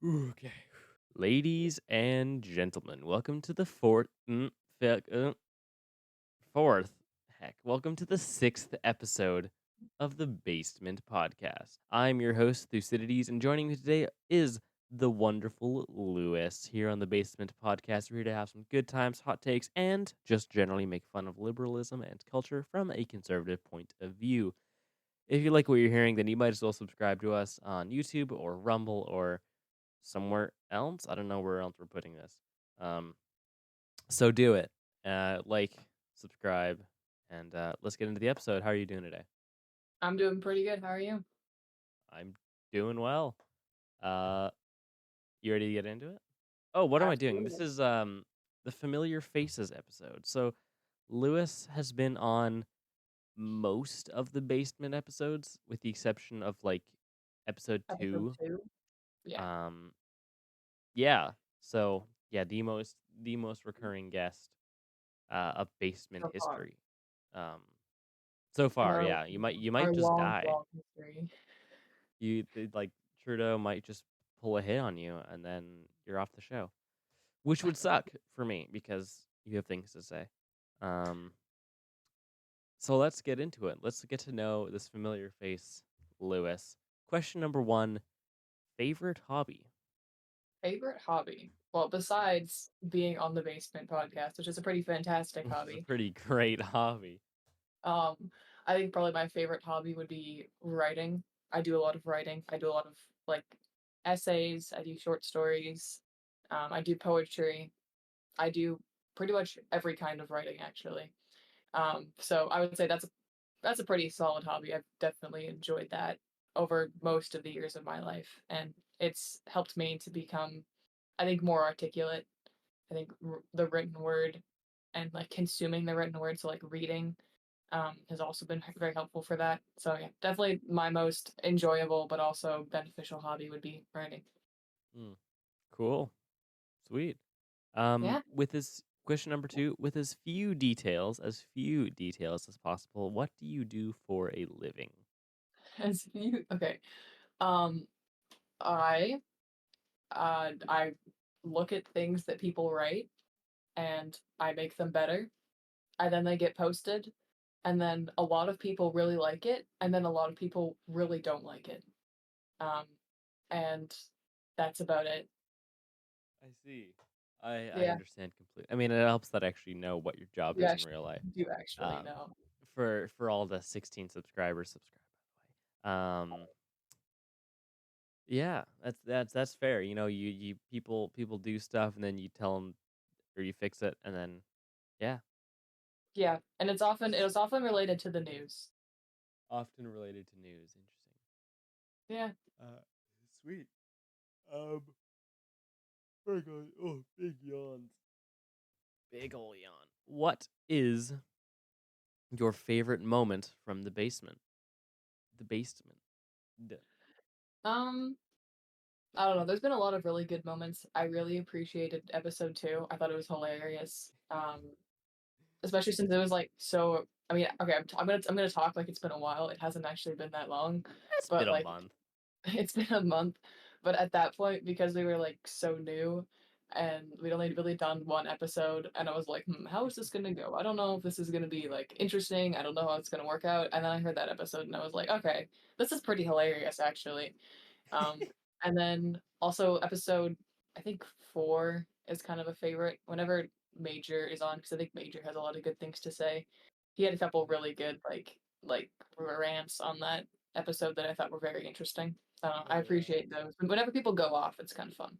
Okay. Ladies and gentlemen, welcome to the fourth, welcome to the sixth episode of the Basement Podcast. I'm your host, Thucydides, and joining me today is the wonderful Lewis here on the Basement Podcast. We're here to have some good times, hot takes, and just generally make fun of liberalism and culture from a conservative point of view. If you like what you're hearing, then you might as well subscribe to us on YouTube or Rumble or somewhere else. I don't know where else we're putting this. Um, so do it. Like, subscribe, and let's get into the episode. How are you doing today? I'm doing pretty good. How are you? I'm doing well. Uh, you ready to get into it? Oh, what am I doing? This Absolutely. is the Familiar Faces episode. So Lewis has been on most of the Basement episodes, with the exception of like episode Episode 2. 2. Yeah, Um, yeah. So yeah, the most recurring guest of basement so far. history. Um, so In far, yeah, you might our just long, die. long history. Like Trudeau might just pull a hit on you, and then you're off the show, which would suck for me because you have things to say. Um, so let's get into it. Let's get to know this familiar face, Lewis. Question number one: favorite hobby. Favorite hobby? Well, besides being on the Basement podcast, which is a pretty fantastic Which is a hobby, pretty great hobby. um, I think probably my favorite hobby would be writing. I do a lot of writing. I do a lot of like essays. I do short stories. I do poetry. I do pretty much every kind of writing actually. So I would say that's a pretty solid hobby. I've definitely enjoyed that over most of the years of my life, and it's helped me to become, I think, more articulate. I think the written word and like consuming the written word, so like reading, has also been very helpful for that. So yeah, definitely my most enjoyable but also beneficial hobby would be writing. Mm, cool, sweet. Yeah, With this question number two, with as few details as possible, what do you do for a living? as you okay. Um, I I look at things that people write and I make them better, and then they get posted, and then a lot of people really like it, and then a lot of people really don't like it. Um, and that's about it. I see. I Yeah, understand completely. I mean, it helps that I actually know what your job you is in actually real life. do actually Um, know. for all the 16 subscribers, subscribe by the way. Yeah, that's fair. You know, you people do stuff, and then you tell them or you fix it, and then yeah, Yeah, and it was often related to the news. often related to news. Interesting. Yeah. Uh, sweet. Um, very good. Oh, big yawns. Big ol' yawn. What is your favorite moment from the basement? The basement. Um, I don't know. There's been a lot of really good moments. I really appreciated episode 2. I thought it was hilarious. Especially since it was like so. I mean, okay, I'm gonna talk like it's been a while. It hasn't actually been that long, It's been but a like month. it's been a month. But at that point, because we were like so new, and we'd only really done one episode, and I was like, how is this gonna go? I don't know if this is gonna be like interesting. I don't know how it's gonna work out. And then I heard that episode, and I was like, okay, this is pretty hilarious actually. Um, and then also episode, I think 4 is kind of a favorite. Whenever Major is on, because I think Major has a lot of good things to say. He had a couple really good like rants on that episode that I thought were very interesting. Oh I yeah. appreciate those. Whenever people go off, it's kind of fun.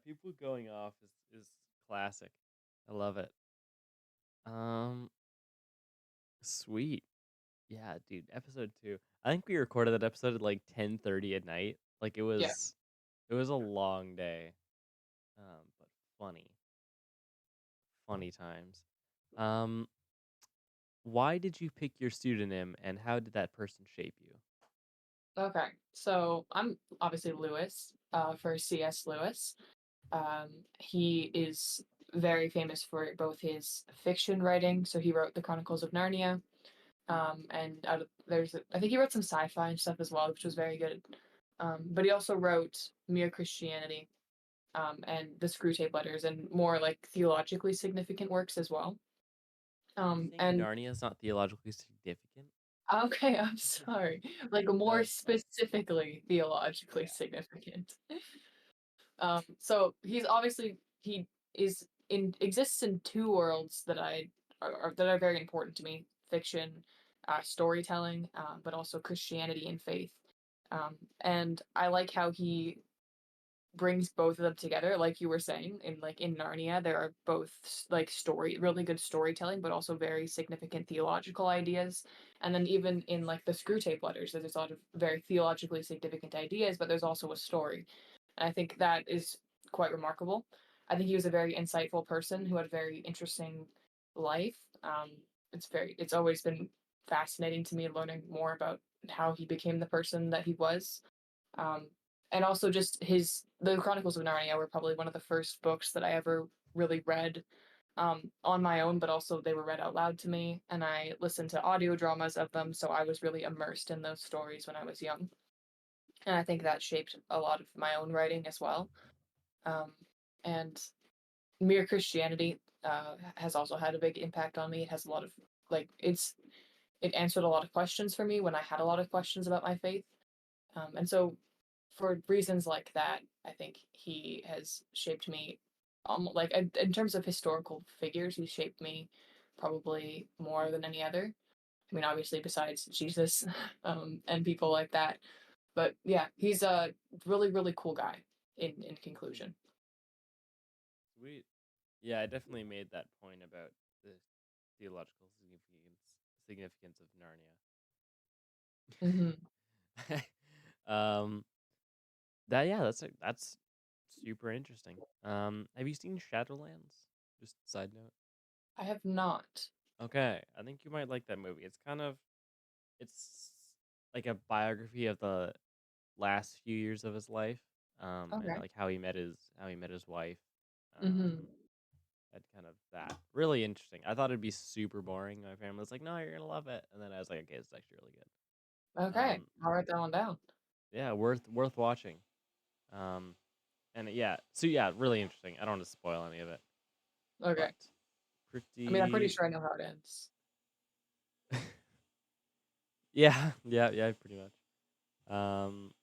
People going off is classic. I love it. Um, sweet. Yeah, dude. Episode 2. I think we recorded that episode at like 10:30 at night. Like Yeah. it was a long day. But funny, funny times. Um, why did you pick your pseudonym, and how did that person shape you? Okay. So I'm obviously Lewis, for C.S. Lewis. He is very famous for both his fiction writing. So he wrote the Chronicles of Narnia. And I think he wrote some sci-fi and stuff as well, which was very good. But he also wrote Mere Christianity, and the Screwtape Letters, and more like theologically significant works as well. You think And Narnia is not theologically significant? okay, I'm sorry, like No, more it's fine. specifically theologically Yeah. significant. So he's obviously he is in exists in two worlds that that are very important to me: fiction, storytelling, but also Christianity and faith. And I like how he brings both of them together, like you were saying. In Narnia, there are both like really good storytelling, but also very significant theological ideas. And then even in like the Screwtape Letters, there's a lot of very theologically significant ideas, but there's also a story. And I think that is quite remarkable. I think he was a very insightful person who had a very interesting life. It's always been fascinating to me learning more about how he became the person that he was. Um, and also just the Chronicles of Narnia were probably one of the first books that I ever really read, on my own, but also they were read out loud to me, and I listened to audio dramas of them, so I was really immersed in those stories when I was young. And I think that shaped a lot of my own writing as well. Um, and Mere Christianity has also had a big impact on me. It has a lot of like it answered a lot of questions for me when I had a lot of questions about my faith. And so, for reasons like that, I think he has shaped me. Like in terms of historical figures, he shaped me probably more than any other. I mean, obviously, besides Jesus, and people like that. But yeah, he's a really cool guy. In conclusion. Sweet. Yeah, I definitely made that point about the theological significance of Hmm. Narnia. um, that yeah, that's super interesting. Have you seen Shadowlands? Just side note. I have not. Okay, I think you might like that movie. It's like a biography of the last few years of his life, and Okay. like how he met his wife, um, Hmm. and kind of that. Really interesting. I thought it'd be super boring. My family was like, "No, you're gonna love it," and then I was like, "Okay, it's actually really good." Okay. I'll write that one down. Yeah, worth watching. Um, and yeah, so yeah, really interesting. I don't want to spoil any of it, Okay. but I mean, I'm pretty pretty. sure I know how it ends. Yeah, yeah, pretty much. Um,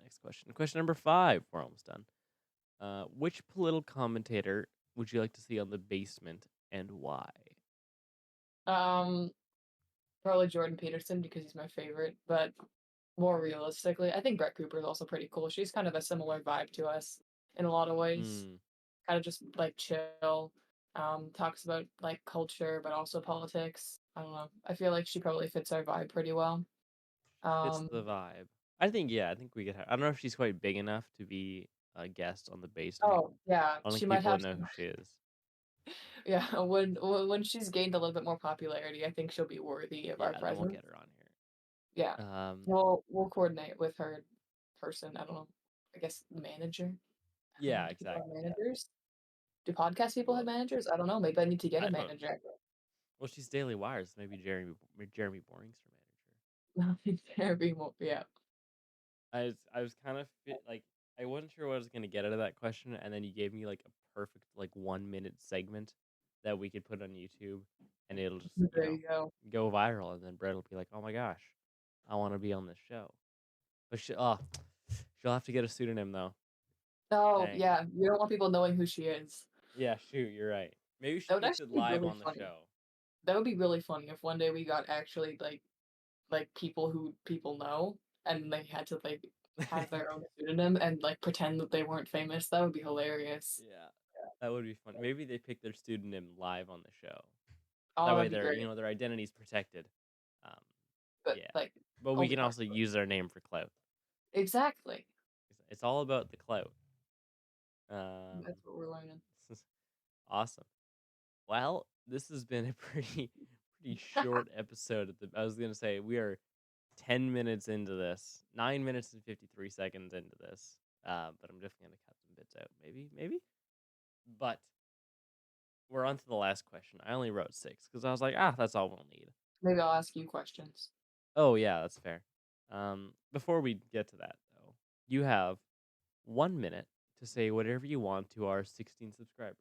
next question. Question number 5. We're almost done. Which political commentator would you like to see on the basement and why? Um, Probably Jordan Peterson because he's my favorite, but more realistically, I think Brett Cooper is also pretty cool. She's kind of a similar vibe to us in a lot of ways. Hmm. Kind of just like chill, talks about like culture, but also politics. I don't know. I feel like she probably fits our vibe pretty well. Fits Um, the vibe. I think yeah. I think we could. I don't know if she's quite big enough to be a guest on the basement. oh yeah, I don't she think might people would have know some. who she is. Yeah, when she's gained a little bit more popularity, I think she'll be worthy of our Yeah, then we'll presence. get her on Yeah, here. we'll coordinate with her person. I don't know. I guess manager. I don't know. Yeah, Do people have exactly. Yeah. managers? Do podcast people have Well, managers? I don't know. Maybe I need to get I a don't. manager. Well, she's Daily Wires. Maybe Jeremy Boring's her manager. Therapy more. Yeah. I was kind of like I wasn't sure what I was gonna get out of that question, and then you gave me like a perfect like 1 minute segment that we could put on YouTube, and it'll just There you go. go viral, and then Brett will be like, "Oh my gosh, I want to be on this show," but she'll have to get a pseudonym though. Oh Dang. yeah, you don't want people knowing who she is. Yeah, shoot, you're right. Maybe she That would gets it actually be live really on the funny. show. That would be really funny if one day we got actually like people who people know and they had to like have their own pseudonym and like pretend that they weren't famous. That would be hilarious. Yeah, that would be fun. Maybe they pick their pseudonym live on the show. Oh, That way, that'd be great. their identity's protected. Um, But yeah, like but we only can part also of it. use their name for clout. Exactly. It's all about the clout. Um, That's what we're learning. awesome. Well, this has been a pretty short episode. I was gonna say we are 10 minutes into this, 9 minutes and 53 seconds into this. But I'm definitely gonna cut some bits out. Maybe. But we're on to the last question. I only wrote 6 because I was like, that's all we'll need. Maybe I'll ask you questions. Oh yeah, that's fair. Before we get to that though, you have 1 minute to say whatever you want to our 16 subscribers.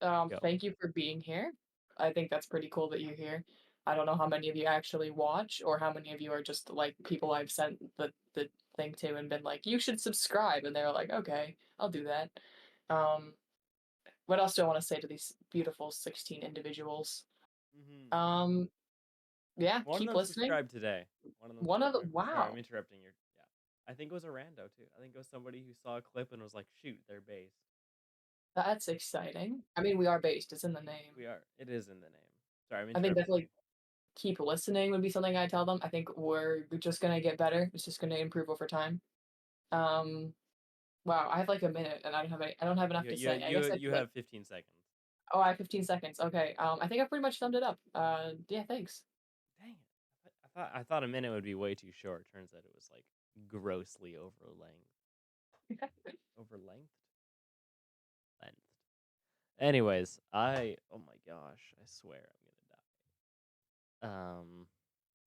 Go. Thank you for being here. I think that's pretty cool that you're here. I don't know how many of you actually watch or how many of you are just like people I've sent the thing to and been like, you should subscribe, and they're like, okay, I'll do that. Um, what else do I want to say to these beautiful 16 individuals? Hmm. Um, yeah, One of keep them listening. subscribed today. One of them One of the subscribed. Sorry, I'm wow, interrupting your. Yeah, I think it was a rando too. I think it was somebody who saw a clip and was like, "Shoot, they're based." that's exciting. I mean, we are based. It's in the name. We are. It is in the name. Sorry, I'm I think interrupting you. definitely keep listening would be something I tell them. I think we're just gonna get better. It's just gonna improve over time. Um, wow, I have like a minute and I don't have enough You to you say. I guess you I'd be you like, have 15 seconds. oh, I have 15 seconds. Okay. I think I pretty much summed it up. Yeah, thanks. Dang it! I thought a minute would be way too short. Turns out it was like grossly over length. Over length. Length. Anyways, oh my gosh, I swear I'm gonna die.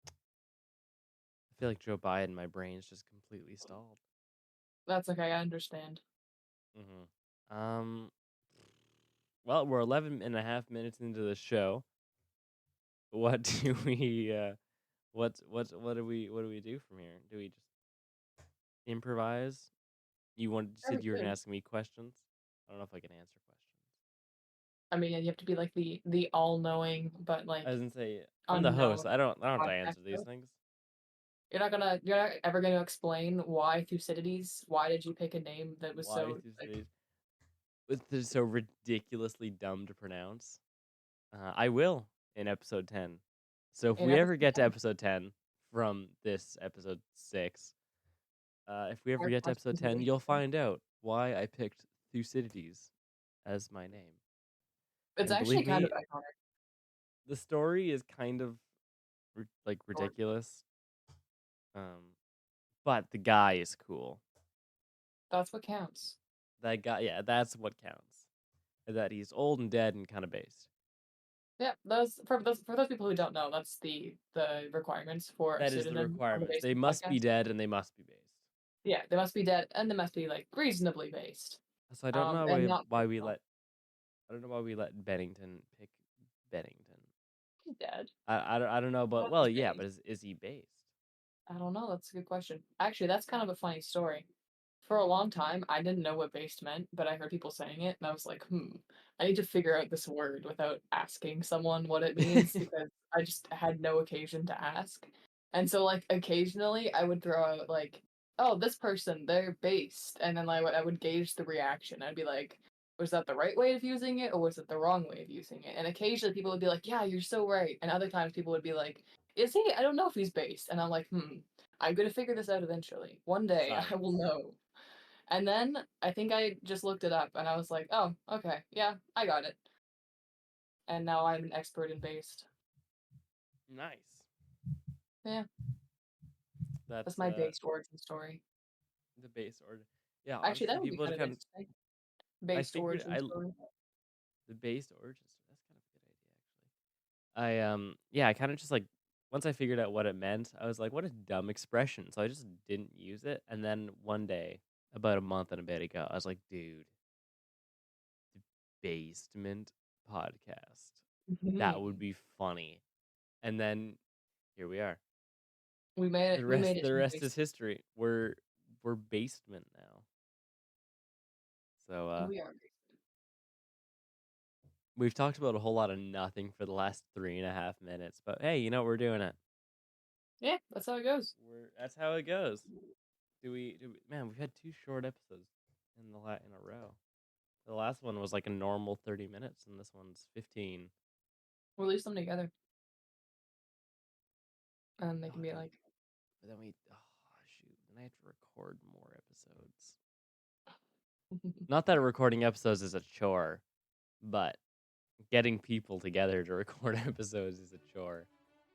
I feel like Joe Biden, my brain's just completely stalled. That's okay. I understand. Um, well, we're 11 and a half minutes into the show. What do we what do we do from here? Do we just improvise? You Yeah, we said you were gonna could. ask me questions. I don't know if I can answer questions. I mean, you have to be like the all-knowing but I like was gonna say I'm the host. unknown I don't have to podcast answer these host. things. You're not ever gonna explain why Thucydides. Why did you pick a name that was Why so these like days? It's so ridiculously dumb to pronounce. I will in episode 10. So if in we ever episode get to 10? episode 10 from this episode 6, if we ever get to Our episode 10, you'll speculation. find out why I picked Thucydides as my name. It's And actually believe kind of me, iconic. the story is kind of like Or ridiculous. Um, but the guy is cool. that's what counts. That guy, yeah, that's what counts. That he's old and dead and kind of based. Yeah, for those people who don't know, that's the requirements for a That is the pseudonym on the requirements. They Basement must be podcast. dead and they must be based. Yeah, they must be dead and they must be like reasonably based. So I don't know And why not why we fictional. let I don't know why we let Bennington pick Bennington. He's dead. I don't know, but Not well, his yeah, base. but is he based? I don't know. That's a good question. Actually, that's kind of a funny story. For a long time, I didn't know what based meant, but I heard people saying it, and I was like, I need to figure out this word without asking someone what it means because I just had no occasion to ask. And so, like, occasionally I would throw out, like, oh, this person, they're based. And then like, I would gauge the reaction. I'd be like, was that the right way of using it or was it the wrong way of using it? And occasionally people would be like, yeah, you're so right. And other times people would be like, is he? I don't know if he's based. And I'm like, I'm gonna figure this out eventually. One day I will Science. know. And then I think I just looked it up and I was like, oh, okay, yeah, I got it. And now I'm an expert in based. Nice. Yeah, that's That's my based origin story. the base order. Yeah, Actually, honestly, that would be people kind just of kind of interesting. I Based figured origin story. the base origin. That's kind of a good idea actually. Yeah, I kind of just like once I figured out what it meant, I was like, what a dumb expression. So I just didn't use it. And then one day, about a month and a bit ago, I was like, dude, basement podcast. That would Mhm. be funny. And then here we are. We made it. The We rest made it the to the rest based. is history. We're basement now. So We are. we've talked about a whole lot of nothing for the last 3.5 minutes, but hey, we're doing it. Yeah, that's how it goes. That's how it goes. Man, we've had two short episodes in a row. The last one was like a normal 30 minutes and this one's 15. Release them together, and they Oh, can be like, but then shoot, then I have to record more episodes. Not that recording episodes is a chore, but getting people together to record episodes is a chore.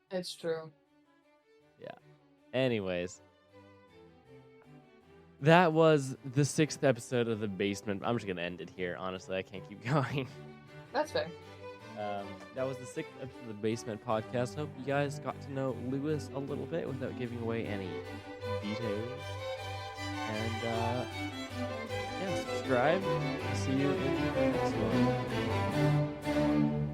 it's true. Yeah. Anyways, that was the 6th episode of The Basement. I'm just going to end it here. Honestly, I can't keep going. That's fair. That was the sixth episode of the Basement Podcast. Hope you guys got to know Lewis a little bit without giving away any details. And yeah, subscribe. See you in the next one.